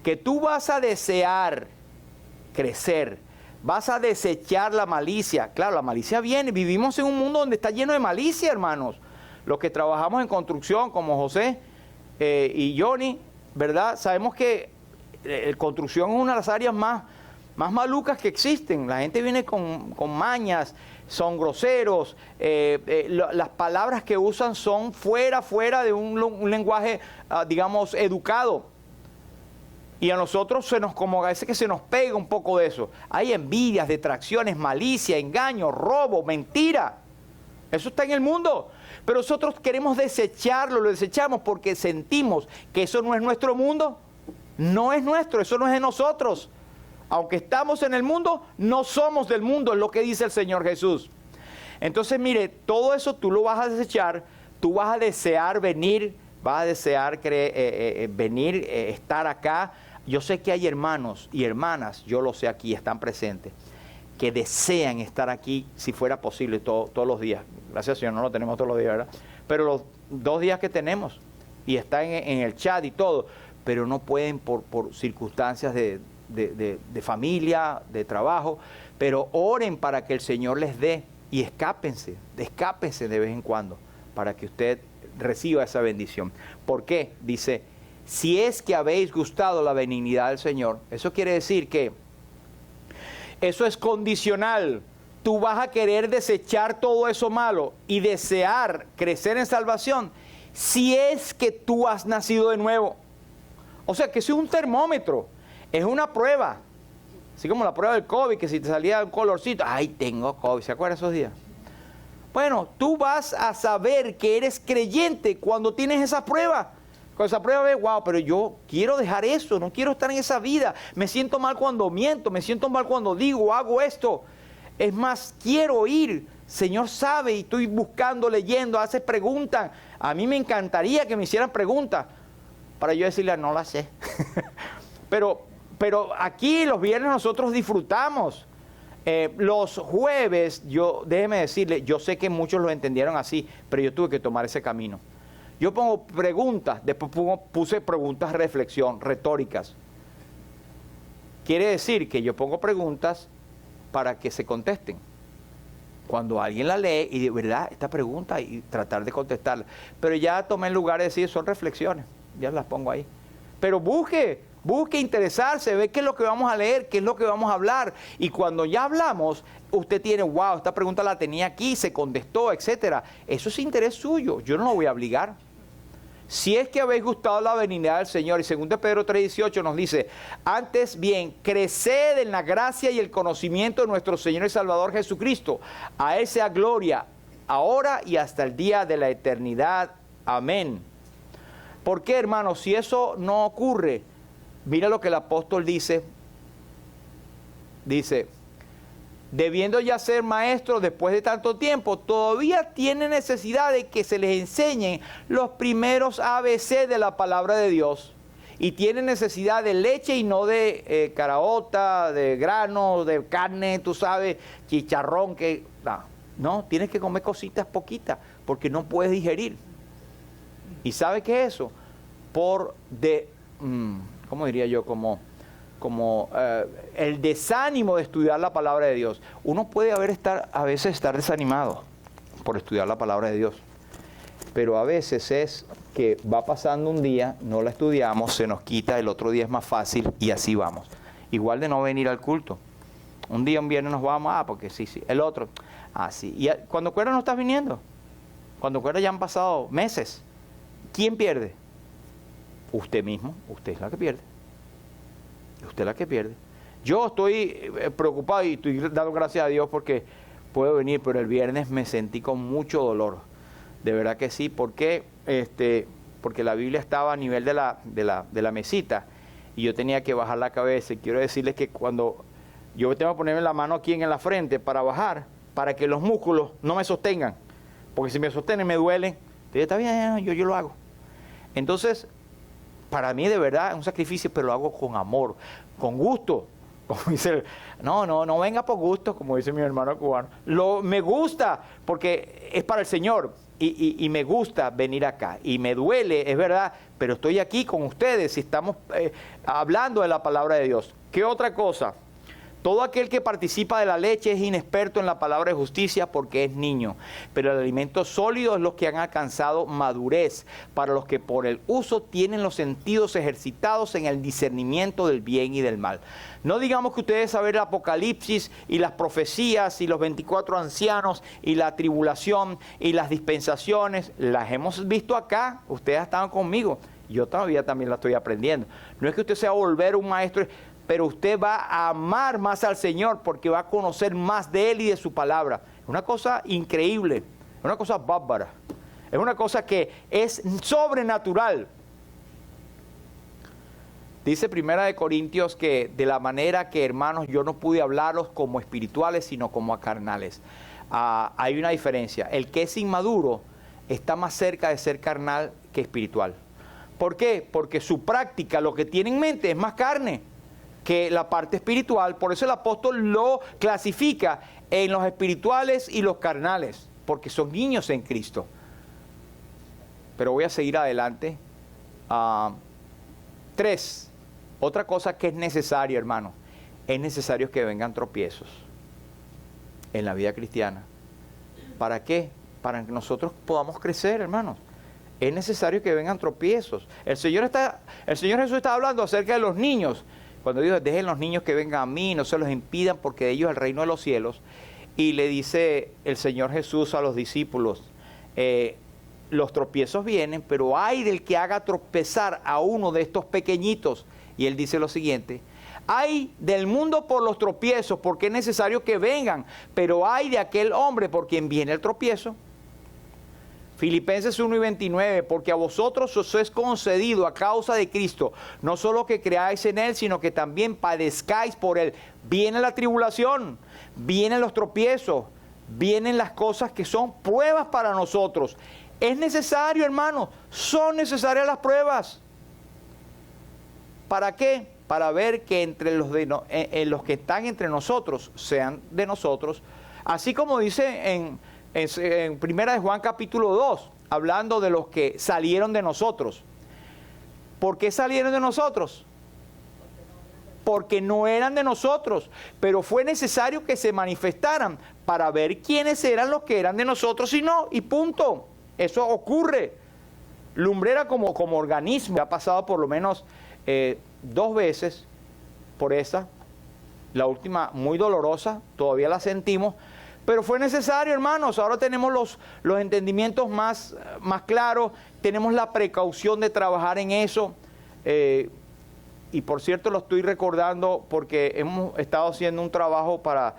Que tú vas a desear crecer. Vas a desechar la malicia. Claro, la malicia viene. Vivimos en un mundo donde está lleno de malicia, hermanos. Los que trabajamos en construcción, como José y Johnny, ¿verdad? Sabemos que construcción es una de las áreas más malucas que existen. La gente viene con mañas, son groseros. Las palabras que usan son fuera de un lenguaje, digamos, educado. Y a nosotros como a veces que se nos pega un poco de eso. Hay envidias, detracciones, malicia, engaño, robo, mentira. Eso está en el mundo. Pero nosotros queremos desecharlo, lo desechamos porque sentimos que eso no es nuestro mundo. No es nuestro, eso no es de nosotros. Aunque estamos en el mundo, no somos del mundo, es lo que dice el Señor Jesús. Entonces, mire, todo eso tú lo vas a desechar, tú vas a desear venir, vas a desear venir, estar acá, Yo sé que hay hermanos y hermanas, yo lo sé aquí, están presentes, que desean estar aquí si fuera posible todos los días. Gracias, Señor, no lo tenemos todos los días, ¿verdad? Pero los 2 días que tenemos, y están en el chat y todo, pero no pueden por circunstancias de familia, de trabajo, pero oren para que el Señor les dé y escápense de vez en cuando para que usted reciba esa bendición. ¿Por qué? Dice, si es que habéis gustado la benignidad del Señor, eso quiere decir que eso es condicional. Tú vas a querer desechar todo eso malo y desear crecer en salvación si es que tú has nacido de nuevo. O sea, que eso es un termómetro, es una prueba. Así como la prueba del COVID, que si te salía un colorcito, ¡ay, tengo COVID! ¿Se acuerdan esos días? Bueno, tú vas a saber que eres creyente cuando tienes esa prueba. Con esa prueba ves, wow, pero yo quiero dejar eso, no quiero estar en esa vida. Me siento mal cuando miento, me siento mal cuando digo, hago esto. Es más, quiero ir. Señor sabe y estoy buscando, leyendo, hace preguntas. A mí me encantaría que me hicieran preguntas para yo decirle, no las sé. Pero aquí los viernes nosotros disfrutamos. Los jueves, déjeme decirle, yo sé que muchos lo entendieron así, pero yo tuve que tomar ese camino. Yo pongo preguntas, después puse preguntas reflexión, retóricas. Quiere decir que yo pongo preguntas para que se contesten. Cuando alguien la lee y de verdad esta pregunta y tratar de contestarla. Pero ya tomé el lugar de decir, son reflexiones, ya las pongo ahí. Pero busque interesarse, ve qué es lo que vamos a leer, qué es lo que vamos a hablar. Y cuando ya hablamos, usted tiene, wow, esta pregunta la tenía aquí, se contestó, etcétera. Eso es interés suyo, yo no lo voy a obligar. Si es que habéis gustado la benignidad del Señor, y 2 Pedro 3:18 nos dice, antes bien, creced en la gracia y el conocimiento de nuestro Señor y Salvador Jesucristo. A Él sea gloria, ahora y hasta el día de la eternidad. Amén. ¿Por qué, hermanos? Si eso no ocurre, mira lo que el apóstol dice. Dice, debiendo ya ser maestros después de tanto tiempo, todavía tiene necesidad de que se les enseñen los primeros ABC de la palabra de Dios. Y tienen necesidad de leche y no de caraota, de grano, de carne, tú sabes, chicharrón, que no, tienes que comer cositas poquitas, porque no puedes digerir. ¿Y sabe qué es eso? ¿Cómo diría yo? Como el desánimo de estudiar la palabra de Dios. Uno puede a veces estar desanimado por estudiar la palabra de Dios, pero a veces es que va pasando un día, no la estudiamos, se nos quita, el otro día es más fácil y así vamos. Igual de no venir al culto. Un viernes nos vamos, porque sí, el otro, sí. Y cuando acuerdas no estás viniendo, cuando acuerdas ya han pasado meses. ¿Quién pierde? Usted mismo, usted es la que pierde. Usted es la que pierde. Yo estoy preocupado y estoy dando gracias a Dios porque puedo venir, pero el viernes me sentí con mucho dolor. De verdad que sí. ¿Por qué? Porque la Biblia estaba a nivel de la mesita y yo tenía que bajar la cabeza. Y quiero decirles que cuando yo tengo que ponerme la mano aquí en la frente para bajar, para que los músculos no me sostengan. Porque si me sostienen me duelen. Entonces, está bien, yo lo hago. Entonces, para mí de verdad es un sacrificio, pero lo hago con amor, con gusto. Como dice, no venga por gusto, como dice mi hermano cubano. Me gusta porque es para el Señor y me gusta venir acá. Y me duele, es verdad, pero estoy aquí con ustedes y estamos hablando de la palabra de Dios. ¿Qué otra cosa? Todo aquel que participa de la leche es inexperto en la palabra de justicia porque es niño, pero el alimento sólido es los que han alcanzado madurez, para los que por el uso tienen los sentidos ejercitados en el discernimiento del bien y del mal. No digamos que ustedes saben el Apocalipsis y las profecías y los 24 ancianos y la tribulación y las dispensaciones, las hemos visto acá, ustedes están conmigo, yo todavía también la estoy aprendiendo. No es que usted sea volver un maestro, pero usted va a amar más al Señor porque va a conocer más de Él y de su palabra. Es una cosa increíble, es una cosa bárbara, es una cosa que es sobrenatural. Dice 1 Corintios que de la manera que, hermanos, yo no pude hablarlos como espirituales, sino como a carnales. Hay una diferencia. El que es inmaduro está más cerca de ser carnal que espiritual. ¿Por qué? Porque su práctica, lo que tiene en mente es más carne que la parte espiritual. Por eso el apóstol lo clasifica en los espirituales y los carnales, porque son niños en Cristo. Pero voy a seguir adelante. 3. Otra cosa que es necesaria, hermano. Es necesario que vengan tropiezos en la vida cristiana. ¿Para qué? Para que nosotros podamos crecer, hermanos. Es necesario que vengan tropiezos. El Señor Jesús está hablando acerca de los niños. Cuando dijo, dejen los niños que vengan a mí, no se los impidan porque de ellos es el reino de los cielos. Y le dice el Señor Jesús a los discípulos, los tropiezos vienen, pero hay del que haga tropezar a uno de estos pequeñitos. Y él dice lo siguiente, hay del mundo por los tropiezos, porque es necesario que vengan, pero hay de aquel hombre por quien viene el tropiezo. Filipenses 1:29, porque a vosotros os es concedido a causa de Cristo, no solo que creáis en Él, sino que también padezcáis por Él. Viene la tribulación, vienen los tropiezos, vienen las cosas que son pruebas para nosotros. Es necesario, hermanos, son necesarias las pruebas. ¿Para qué? Para ver que entre los que están entre nosotros sean de nosotros, así como dice en Primera de Juan capítulo 2, hablando de los que salieron de nosotros. ¿Por qué salieron de nosotros? Porque no eran de nosotros, pero fue necesario que se manifestaran para ver quiénes eran los que eran de nosotros y no, y punto. Eso ocurre. Lumbrera como organismo ha pasado por lo menos 2 veces por esa, la última muy dolorosa, todavía la sentimos, pero fue necesario, hermanos. Ahora tenemos los entendimientos más claros, tenemos la precaución de trabajar en eso. Y por cierto lo estoy recordando porque hemos estado haciendo un trabajo para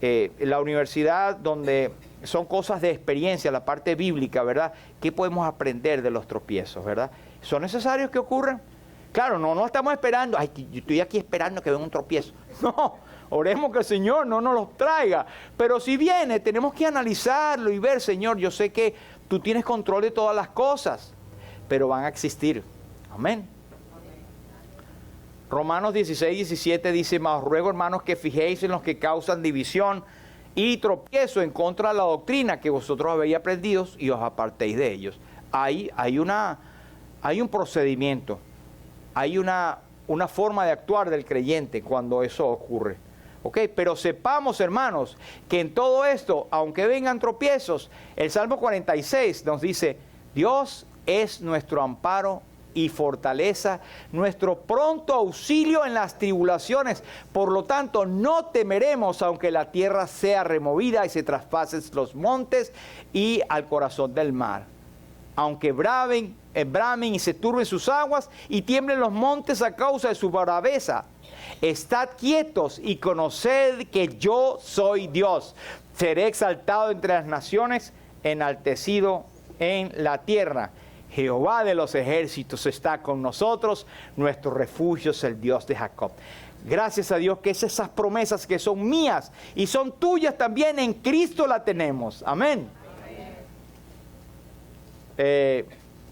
la universidad donde son cosas de experiencia, la parte bíblica, ¿verdad? ¿Qué podemos aprender de los tropiezos, verdad? ¿Son necesarios que ocurran? Claro, no estamos esperando, ay, yo estoy aquí esperando que venga un tropiezo. No, oremos que el Señor no nos los traiga. Pero si viene, tenemos que analizarlo y ver, Señor, yo sé que tú tienes control de todas las cosas, pero van a existir. Amén. Romanos 16:17 dice, mas os ruego, hermanos, que fijéis en los que causan división y tropiezo en contra de la doctrina que vosotros habéis aprendido y os apartéis de ellos. Hay un procedimiento, hay una forma de actuar del creyente cuando eso ocurre. ¿Ok? Pero sepamos, hermanos, que en todo esto, aunque vengan tropiezos, el Salmo 46 nos dice, Dios es nuestro amparo y fortaleza, nuestro pronto auxilio en las tribulaciones. Por lo tanto, no temeremos aunque la tierra sea removida y se traspasen los montes y al corazón del mar. Aunque bramen y se turben sus aguas y tiemblen los montes a causa de su braveza. Estad quietos y conoced que yo soy Dios. Seré exaltado entre las naciones, enaltecido en la tierra. Jehová de los ejércitos está con nosotros, nuestro refugio es el Dios de Jacob. Gracias a Dios que esas promesas que son mías y son tuyas también en Cristo la tenemos. Amén.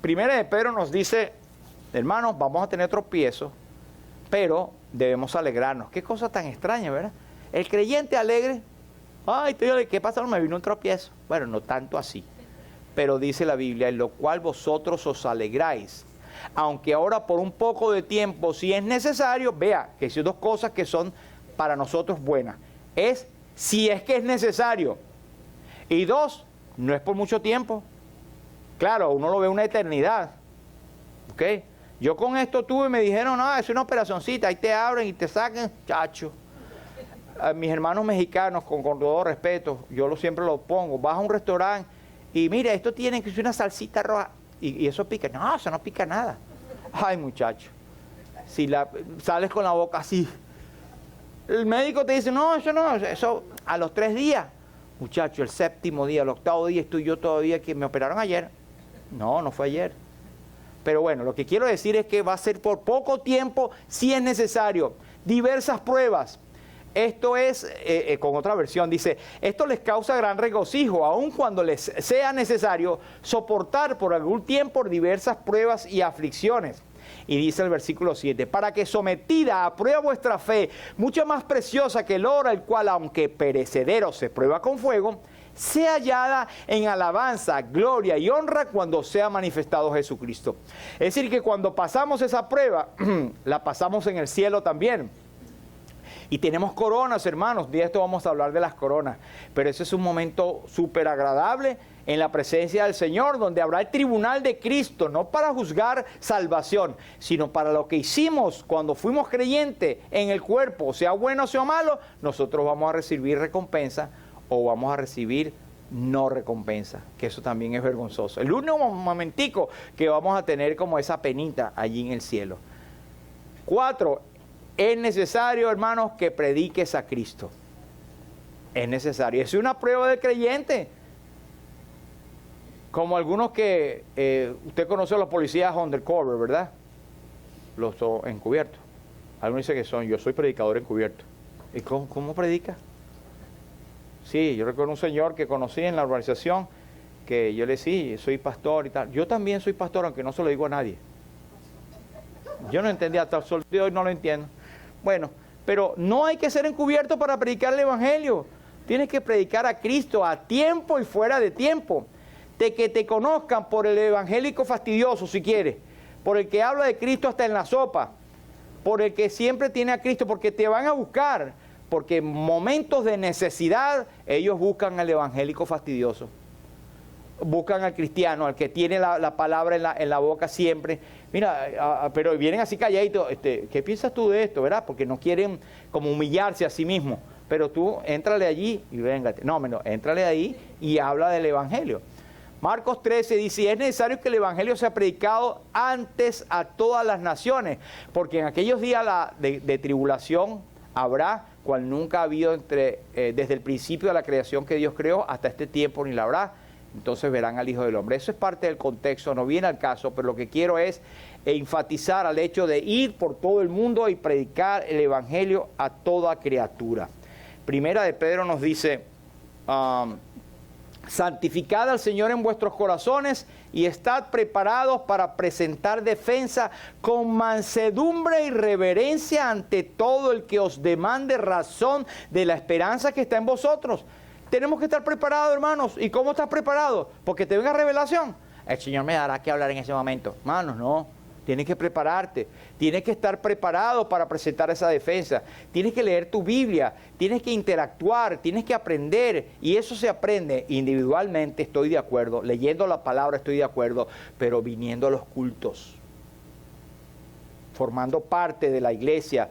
Primera de Pedro nos dice, hermanos, vamos a tener tropiezos, pero debemos alegrarnos. Qué cosa tan extraña, ¿verdad? El creyente alegre, ay, ¿qué pasa? No me vino un tropiezo. Bueno, no tanto así. Pero dice la Biblia, en lo cual vosotros os alegráis, aunque ahora por un poco de tiempo, si es necesario, vea que son 2 cosas que son para nosotros buenas. Es si es que es necesario. Y 2, no es por mucho tiempo. Claro, uno lo ve una eternidad. ¿Ok? Yo con esto tuve y me dijeron, no, es una operacioncita, ahí te abren y te sacan, chacho. A mis hermanos mexicanos, con todo respeto, yo siempre lo pongo, vas a un restaurante y mira, esto tiene que ser una salsita roja. Y eso pica. No, eso no pica nada. Ay, muchacho. Si sales con la boca así. El médico te dice, no, eso a los 3 días. Muchacho, el 7º día, el 8º día, estoy yo todavía que me operaron ayer. No fue ayer. Pero bueno, lo que quiero decir es que va a ser por poco tiempo, si es necesario. Diversas pruebas. esto es, con otra versión, dice, esto les causa gran regocijo, aun cuando les sea necesario soportar por algún tiempo diversas pruebas y aflicciones. Y dice el versículo 7, para que sometida a prueba vuestra fe, mucho más preciosa que el oro, el cual aunque perecedero se prueba con fuego, sea hallada en alabanza, gloria y honra cuando sea manifestado Jesucristo. Es decir, que cuando pasamos esa prueba, la pasamos en el cielo también. Y tenemos coronas, hermanos. De esto vamos a hablar de las coronas. Pero ese es un momento súper agradable en la presencia del Señor, donde habrá el tribunal de Cristo, no para juzgar salvación, sino para lo que hicimos cuando fuimos creyentes en el cuerpo, sea bueno o sea malo, nosotros vamos a recibir recompensa o vamos a recibir no recompensa, que eso también es vergonzoso. El único momentico que vamos a tener como esa penita allí en el cielo. 4, es necesario, hermanos, que prediques a Cristo. Es necesario. Es una prueba del creyente. Como algunos que, usted conoce a los policías undercover, ¿verdad? Los encubiertos. Algunos dicen que yo soy predicador encubierto. ¿Y cómo predica? Sí, yo recuerdo un señor que conocí en la urbanización, que yo le decía, soy pastor y tal. Yo también soy pastor, aunque no se lo digo a nadie. Yo no entendía, hasta el sol de hoy no lo entiendo. Bueno, pero no hay que ser encubierto para predicar el Evangelio. Tienes que predicar a Cristo a tiempo y fuera de tiempo. De que te conozcan por el evangélico fastidioso, si quieres. Por el que habla de Cristo hasta en la sopa. Por el que siempre tiene a Cristo, porque te van a buscar. Porque en momentos de necesidad, ellos buscan al evangélico fastidioso. Buscan al cristiano, al que tiene la palabra en la boca siempre. Mira, pero vienen así calladitos. ¿Qué piensas tú de esto, verdad? Porque no quieren como humillarse a sí mismos. Pero tú, éntrale allí y véngate. No, éntrale ahí y habla del evangelio. Marcos 13 dice, es necesario que el evangelio sea predicado antes a todas las naciones. Porque en aquellos días de tribulación habrá, cual nunca ha habido desde el principio de la creación que Dios creó hasta este tiempo ni la habrá. Entonces verán al Hijo del Hombre. Eso es parte del contexto, no viene al caso, pero lo que quiero es enfatizar al hecho de ir por todo el mundo y predicar el evangelio a toda criatura. Primera de Pedro nos dice, santificad al Señor en vuestros corazones y estad preparados para presentar defensa con mansedumbre y reverencia ante todo el que os demande razón de la esperanza que está en vosotros. Tenemos que estar preparados, hermanos. ¿Y cómo estás preparado? Porque te venga revelación. El Señor me dará que hablar en ese momento. Hermanos, no. Tienes que prepararte. Tienes que estar preparado para presentar esa defensa. Tienes que leer tu Biblia. Tienes que interactuar. Tienes que aprender. Y eso se aprende individualmente, estoy de acuerdo. Leyendo la palabra estoy de acuerdo. Pero viniendo a los cultos. Formando parte de la iglesia.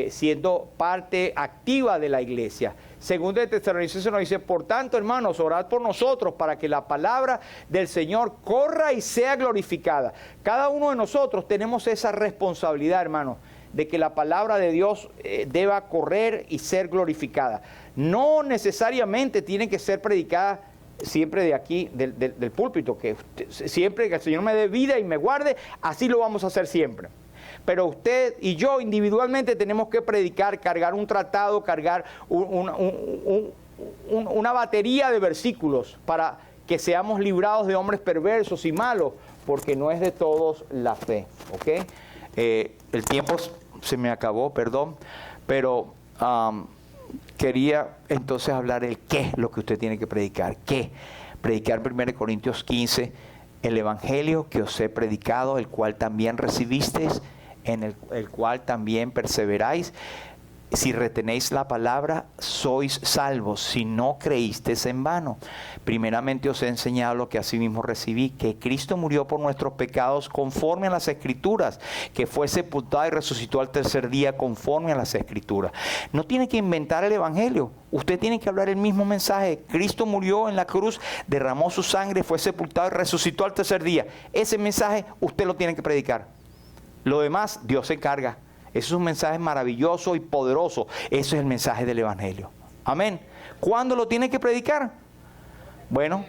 Siendo parte activa de la iglesia. Segunda de Tesalonicenses nos dice, por tanto, hermanos, orad por nosotros para que la palabra del Señor corra y sea glorificada. Cada uno de nosotros tenemos esa responsabilidad, hermanos, de que la palabra de Dios deba correr y ser glorificada. No necesariamente tiene que ser predicada siempre de aquí, del púlpito, que siempre que el Señor me dé vida y me guarde, así lo vamos a hacer siempre. Pero usted y yo individualmente tenemos que predicar, cargar un tratado, cargar una batería de versículos para que seamos librados de hombres perversos y malos, porque no es de todos la fe, ¿ok? El tiempo se me acabó, perdón, pero quería entonces hablar el qué, lo que usted tiene que predicar. ¿Qué? Predicar 1 Corintios 15, el evangelio que os he predicado, el cual también recibisteis, en el cual también perseveráis. Si retenéis la palabra, sois salvos, si no creísteis en vano. Primeramente os he enseñado lo que asimismo recibí, que Cristo murió por nuestros pecados conforme a las Escrituras, que fue sepultado y resucitó al tercer día conforme a las Escrituras. No tiene que inventar el evangelio, usted tiene que hablar el mismo mensaje. Cristo murió en la cruz, derramó su sangre, fue sepultado y resucitó al tercer día. Ese mensaje usted lo tiene que predicar. Lo demás, Dios se encarga. Eso es un mensaje maravilloso y poderoso. Eso es el mensaje del evangelio. Amén. ¿Cuándo lo tiene que predicar? Bueno,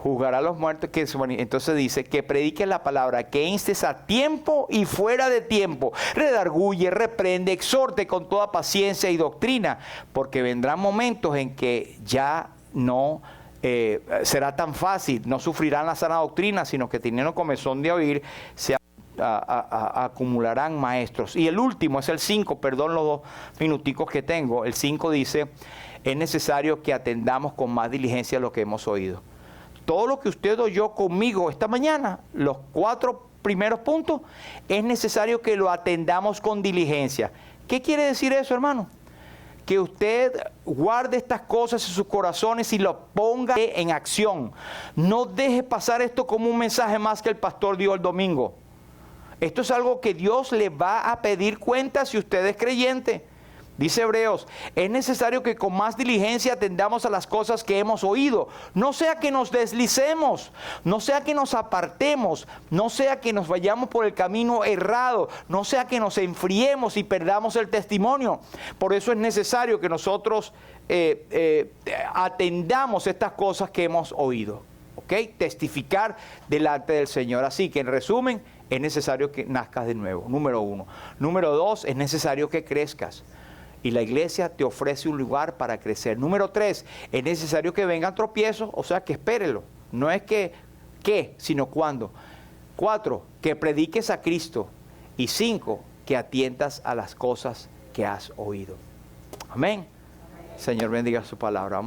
Juzgará a los muertos. Entonces dice que prediques la palabra, que instes a tiempo y fuera de tiempo. Redarguye, reprende, exhorte con toda paciencia y doctrina, porque vendrán momentos en que ya no será tan fácil, no sufrirán la sana doctrina, sino que teniendo comezón de oír, se acumularán maestros. Y el último es el 5, perdón los 2 minuticos que tengo. El 5 dice, es necesario que atendamos con más diligencia lo que hemos oído. Todo lo que usted oyó conmigo esta mañana, los 4 primeros puntos, es necesario que lo atendamos con diligencia. ¿Qué quiere decir eso, hermano? Que usted guarde estas cosas en sus corazones y lo ponga en acción. No deje pasar esto como un mensaje más que el pastor dio el domingo. Esto es algo que Dios le va a pedir cuenta si usted es creyente. Dice Hebreos, es necesario que con más diligencia atendamos a las cosas que hemos oído. No sea que nos deslicemos, no sea que nos apartemos, no sea que nos vayamos por el camino errado, no sea que nos enfriemos y perdamos el testimonio. Por eso es necesario que nosotros atendamos estas cosas que hemos oído. ¿Ok? Testificar delante del Señor. Así que en resumen, es necesario que nazcas de nuevo, número 1. Número 2, es necesario que crezcas. Y la iglesia te ofrece un lugar para crecer. Número 3, es necesario que vengan tropiezos, o sea que espérelo. No es que, sino cuándo. 4, que prediques a Cristo. Y 5, que atiendas a las cosas que has oído. Amén. Señor, bendiga su palabra.